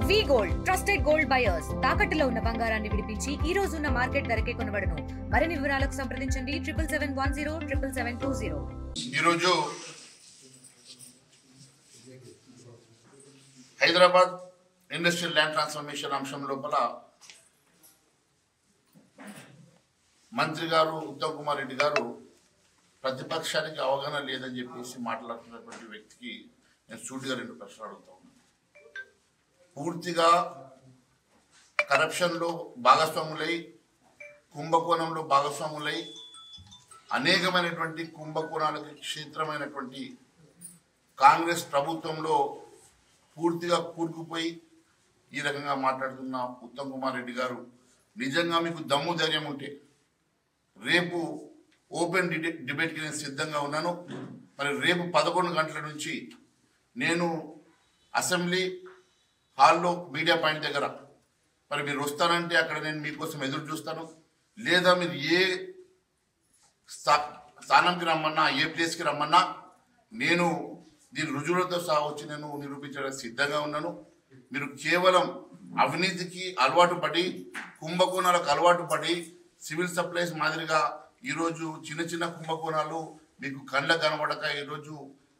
వి gold trusted gold buyers తాకట్టులో ఉన్న బంగారాన్ని విడిపించి ఈ రోజు ఉన్న మార్కెట్ ధరకే కొనబడును. మరిన్ని వివరాలకు సంప్రదించండి 7710 ఈ రోజు హైదరాబాద్ ఇండస్ట్రియల్ ల్యాండ్ ట్రాన్స్ఫర్మేషన్ అంశం లోపల మంత్రి గారు ఉత్తమ్ కుమార్ రెడ్డి గారు ప్రతిపక్షానికి అవగాహన లేదని చెప్పేసి మాట్లాడుతున్నటువంటి వ్యక్తికి నేను సూటిగా 2 ప్రశ్నలు అడుగుతా ఉన్నాను. పూర్తిగా కరప్షన్లో భాగస్వాములై, కుంభకోణంలో భాగస్వాములై, అనేకమైనటువంటి కుంభకోణాలకు క్షేత్రమైనటువంటి కాంగ్రెస్ ప్రభుత్వంలో పూర్తిగా కూరుకుపోయి ఈ రకంగా మాట్లాడుతున్న ఉత్తమ్ కుమార్ రెడ్డి గారు, నిజంగా మీకు దమ్ము ధైర్యం ఉంటే రేపు ఓపెన్ డిబేట్కి నేను సిద్ధంగా ఉన్నాను. మరి రేపు 11 గంటల నుంచి నేను అసెంబ్లీ హాల్లో మీడియా పాయింట్ దగ్గర మరి మీరు వస్తానంటే అక్కడ నేను మీకోసం ఎదురు చూస్తాను. లేదా మీరు ఏ స్థానంకి రమ్మన్నా, ఏ ప్లేస్కి రమ్మన్నా నేను దీని రుజువులతో సహా వచ్చి నేను నిరూపించడానికి సిద్ధంగా ఉన్నాను. మీరు కేవలం అవినీతికి అలవాటు పడి, కుంభకోణాలకు అలవాటు పడి, సివిల్ సప్లైస్ మాదిరిగా ఈరోజు చిన్న చిన్న కుంభకోణాలు మీకు కళ్ళకు కనబడక ఈరోజు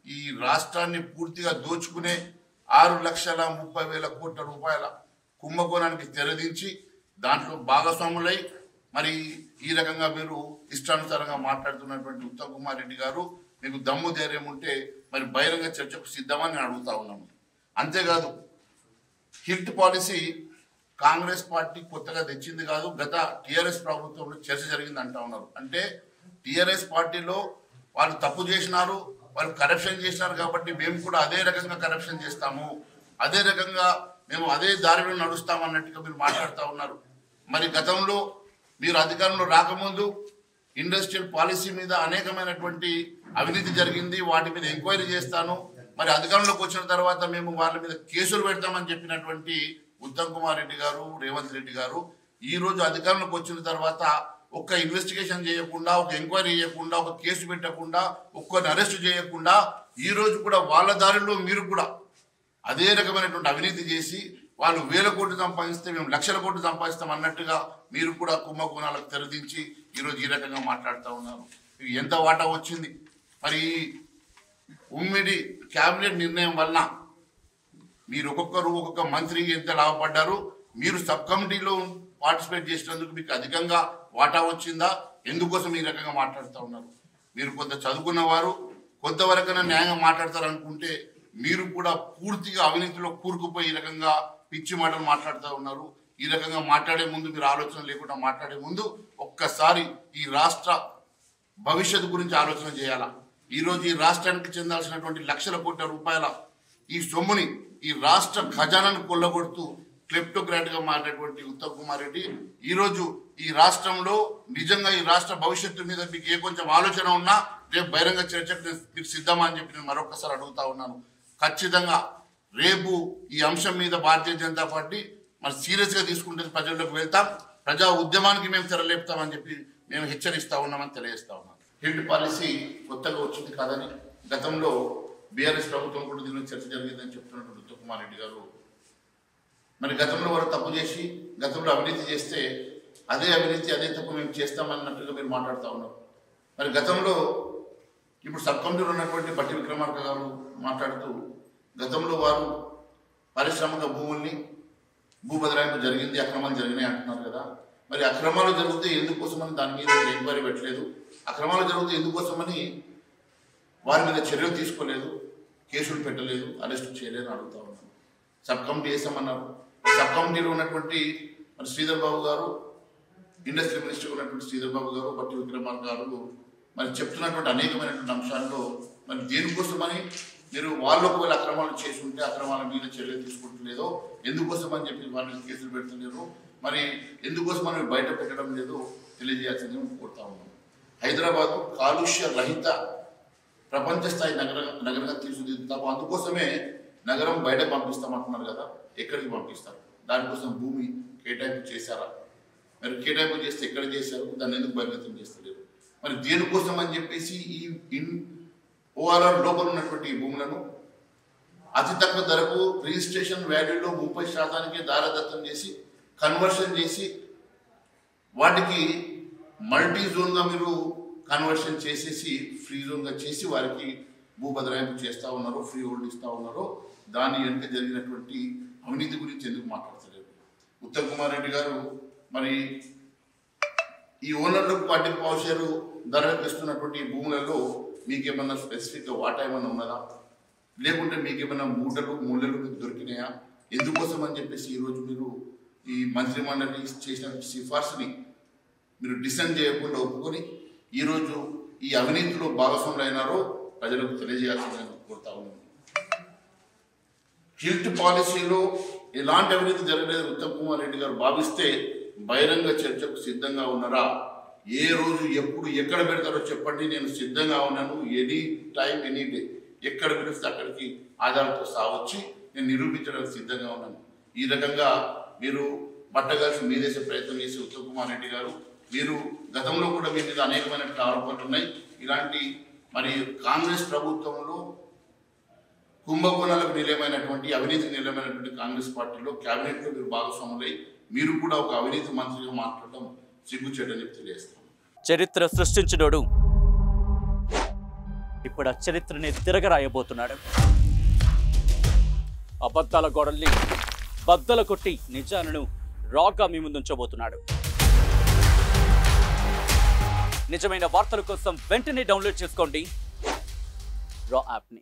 ఈ రాష్ట్రాన్ని పూర్తిగా దోచుకునే 6,30,000 కోట్ల రూపాయల కుంభకోణానికి తెరదించి దాంట్లో భాగస్వాములై మరి ఈ రకంగా మీరు ఇష్టానుసారంగా మాట్లాడుతున్నటువంటి ఉత్తమ్ కుమార్ రెడ్డి గారు, మీకు దమ్ము ధైర్యం ఉంటే మరి బహిరంగ చర్చకు సిద్ధమని నేను అడుగుతా ఉన్నాను. అంతేకాదు, హిట్ పాలసీ కాంగ్రెస్ పార్టీ కొత్తగా తెచ్చింది కాదు, గత టీఆర్ఎస్ ప్రభుత్వంలో చర్చ జరిగింది అంటా ఉన్నారు. అంటే టీఆర్ఎస్ పార్టీలో వాళ్ళు తప్పు చేసినారు, వాళ్ళు కరప్షన్ చేసినారు కాబట్టి మేము కూడా అదే రకంగా కరప్షన్ చేస్తాము, అదే రకంగా మేము అదే దారిలో నడుస్తాం అన్నట్టుగా మీరు మాట్లాడుతూ ఉన్నారు. మరి గతంలో మీరు అధికారంలో రాకముందు ఇండస్ట్రియల్ పాలసీ మీద అనేకమైనటువంటి అవినీతి జరిగింది, వాటి మీద ఎంక్వైరీ చేస్తాను, మరి అధికారంలోకి వచ్చిన తర్వాత మేము వాళ్ళ మీద కేసులు పెడతామని చెప్పినటువంటి ఉత్తమ్ కుమార్ రెడ్డి గారు, రేవంత్ రెడ్డి గారు ఈ రోజు అధికారంలోకి వచ్చిన తర్వాత ఒక్క ఇన్వెస్టిగేషన్ చేయకుండా, ఒక ఎంక్వైరీ చేయకుండా, ఒక కేసు పెట్టకుండా, ఒక్కరిని అరెస్ట్ చేయకుండా ఈ రోజు కూడా వాళ్ళ దారిలో మీరు కూడా అదే రకమైనటువంటి అవినీతి చేసి వాళ్ళు 1,000 కోట్లు సంపాదిస్తే మేము 1,00,000 కోట్లు సంపాదిస్తాం అన్నట్టుగా మీరు కూడా కుంభకోణాలకు తెరదించి ఈరోజు ఈ రకంగా మాట్లాడుతూ ఉన్నారు. ఎంత వాటా వచ్చింది? మరి ఉమ్మడి క్యాబినెట్ నిర్ణయం వలన మీరు ఒక్కొక్కరు ఒక్కొక్క మంత్రి ఎంత లాభపడ్డారు? మీరు సబ్ కమిటీలో పార్టిసిపేట్ చేసినందుకు మీకు అధికంగా వాటా వచ్చిందా? ఎందుకోసం ఈ రకంగా మాట్లాడుతూ ఉన్నారు? మీరు కొంత చదువుకున్న వారు, కొంతవరకైనా న్యాయంగా మాట్లాడతారనుకుంటే మీరు కూడా పూర్తిగా అవినీతిలో కూరుకుపోయి ఈ రకంగా పిచ్చి మాటలు మాట్లాడుతూ ఉన్నారు. ఈ రకంగా మాట్లాడే ముందు, మీరు ఆలోచన లేకుండా మాట్లాడే ముందు ఒక్కసారి ఈ రాష్ట్ర భవిష్యత్తు గురించి ఆలోచన చేయాలా. ఈరోజు ఈ రాష్ట్రానికి చెందాల్సినటువంటి 1,00,000 కోట్ల రూపాయల ఈ సొమ్ముని ఈ రాష్ట్ర ఖజానాను కొల్లగొడుతూ క్లెప్టోక్రాట్గా మారినటువంటి ఉత్తమ్ కుమార్ రెడ్డి ఈరోజు ఈ రాష్ట్రంలో నిజంగా ఈ రాష్ట్ర భవిష్యత్తు మీద మీకు ఏ కొంచెం ఆలోచన ఉన్నా రేపు బహిరంగ చర్చకు మీరు సిద్ధమా అని చెప్పి నేను మరొకసారి అడుగుతా ఉన్నాను. ఖచ్చితంగా రేపు ఈ అంశం మీద భారతీయ జనతా పార్టీ మరి సీరియస్గా తీసుకుంటే ప్రజల్లోకి వెళ్తాం, ప్రజా ఉద్యమానికి మేము తెరలేపుతామని చెప్పి మేము హెచ్చరిస్తా ఉన్నామని తెలియజేస్తా ఉన్నాం. హిట్ పాలసీ కొత్తగా వచ్చింది కాదని గతంలో బీఆర్ఎస్ ప్రభుత్వం కూడా దీనిలో చర్చ జరిగిందని చెప్తున్నటువంటి ఉత్తమ్ కుమార్ రెడ్డి గారు, మరి గతంలో వారు తప్పు చేసి గతంలో అవినీతి చేస్తే అదే అవినీతి అదే తప్పు మేము చేస్తామన్నట్టుగా మీరు మాట్లాడుతూ ఉన్నారు. మరి గతంలో ఇప్పుడు సబ్ కమిటీలో ఉన్నటువంటి బట్టి విక్రమార్క గారు మాట్లాడుతూ గతంలో వారు పారిశ్రామిక భూముల్ని భూబదలాయింపు జరిగింది, అక్రమాలు జరిగినాయి అంటున్నారు కదా. మరి అక్రమాలు జరిగితే ఎందుకోసమని దాని మీద ఎంక్వైరీ పెట్టలేదు, అక్రమాలు జరిగితే ఎందుకోసమని వారి మీద చర్యలు తీసుకోలేదు, కేసులు పెట్టలేదు, అరెస్టు చేయలేదు అడుగుతా ఉన్నాను. Sub committee వేసామన్నారు. సబ్ కమిటీలో ఉన్నటువంటి మరి శ్రీధర్ బాబు గారు, ఇండస్ట్రీ మినిస్టర్ ఉన్నటువంటి శ్రీధర్ బాబు గారు, బట్టి విక్రమార్క గారు మరి చెప్తున్నటువంటి అనేకమైనటువంటి అంశాల్లో మరి దేనికోసమని మీరు వాళ్ళు ఒకవేళ అక్రమాలు చేసి ఉంటే అక్రమాల మీద చర్యలు తీసుకుంటలేదో, ఎందుకోసం అని చెప్పి వాళ్ళ మీద కేసులు పెడుతులేరు, మరి ఎందుకోసం మనం బయట పెట్టడం లేదో తెలియజేయాల్సింది కోరుతా ఉన్నాం. హైదరాబాదు కాలుష్య రహిత ప్రపంచ స్థాయి నగరంగా తీర్చిదిద్దుతాము, అందుకోసమే నగరం బయట పంపిస్తామంటున్నారు కదా. ఎక్కడికి పంపిస్తారు? దానికోసం భూమి కేటాయింపు చేశారా? మరి కేటాయింపు చేస్తే ఎక్కడ చేశారు? దాన్ని ఎందుకు బహిర్గతం చేస్తలేరు? మరి దేనికోసం అని చెప్పేసి ఈ ఓఆర్ఆర్ లోపల ఉన్నటువంటి భూములను అతి తక్కువ ధరకు రిజిస్ట్రేషన్ వాల్యూలో 30% దారదత్తం చేసి కన్వర్షన్ చేసి వాటికి మల్టీ జోన్గా మీరు కన్వర్షన్ చేసేసి ఫ్రీ జోన్గా చేసి వారికి భూభద్రాయింపు చేస్తూ ఉన్నారో ఫ్రీ హోల్డ్ ఇస్తూ ఉన్నారో దాని వెనుక జరిగినటువంటి అవినీతి గురించి ఎందుకు మాట్లాడతలేరు? ఉత్తమ్ కుమార్ రెడ్డి గారు మరి ఈ ఓనర్లకు వాటికి పావుషేరు ధరలకు ఇస్తున్నటువంటి భూములలో మీకేమన్నా స్పెసిఫిక్గా వాటా ఏమన్నా ఉన్నదా, లేకుంటే మీకేమైనా మూటలు ముళ్ళలు మీకు దొరికినాయా? ఎందుకోసం అని చెప్పేసి ఈరోజు మీరు ఈ మంత్రి మండలి చేసిన సిఫార్సుని మీరు డిసైన్ చేయకుండా ఒప్పుకొని ఈరోజు ఈ అవినీతిలో భాగస్వాములు అయినారో ప్రజలకు తెలియజేయాల్సిందని కోరుతా ఉన్నాను. హిల్ట్ పాలసీలో ఎలాంటి అవినీతి జరగలేదు ఉత్తమ్ కుమార్ రెడ్డి గారు భావిస్తే బహిరంగ చర్చకు సిద్ధంగా ఉన్నారా? ఏ రోజు ఎప్పుడు ఎక్కడ పెడతారో చెప్పండి, నేను సిద్ధంగా ఉన్నాను. ఎనీ టైం ఎనీ డే ఎక్కడ పిలిస్తే అక్కడికి ఆధారాలతో సావచ్చి నేను నిరూపించడానికి సిద్ధంగా ఉన్నాను. ఈ రకంగా మీరు పట్టగాల్సి మీదేసే ప్రయత్నం చేసి ఉత్తమ్ కుమార్ రెడ్డి గారు, మీరు గతంలో కూడా మీ మీద అనేకమైన ఆరోపణలు ఉన్నాయి. ఇలాంటి మరి కాంగ్రెస్ ప్రభుత్వంలో కుంభకోణాలకు నిలయమైనటువంటి అవినీతికి నిలయమైనటువంటి కాంగ్రెస్ పార్టీలో క్యాబినెట్లో మీరు భాగస్వాములై మీరు కూడా ఒక అవినీతి మంత్రిగా మాట్లాడటం సిగ్గుచేటని తెలియజేస్తాను. చరిత్ర సృష్టించినోడు ఇప్పుడు ఆ చరిత్రని తిరగరాయబోతున్నాడు. అబద్ధాల గోడల్ని బద్దల కొట్టి నిజాలను రాగా మీ ముందుంచబోతున్నాడు. నిజమైన వార్తల కోసం వెంటనే డౌన్లోడ్ చేసుకోండి రా యాప్ని.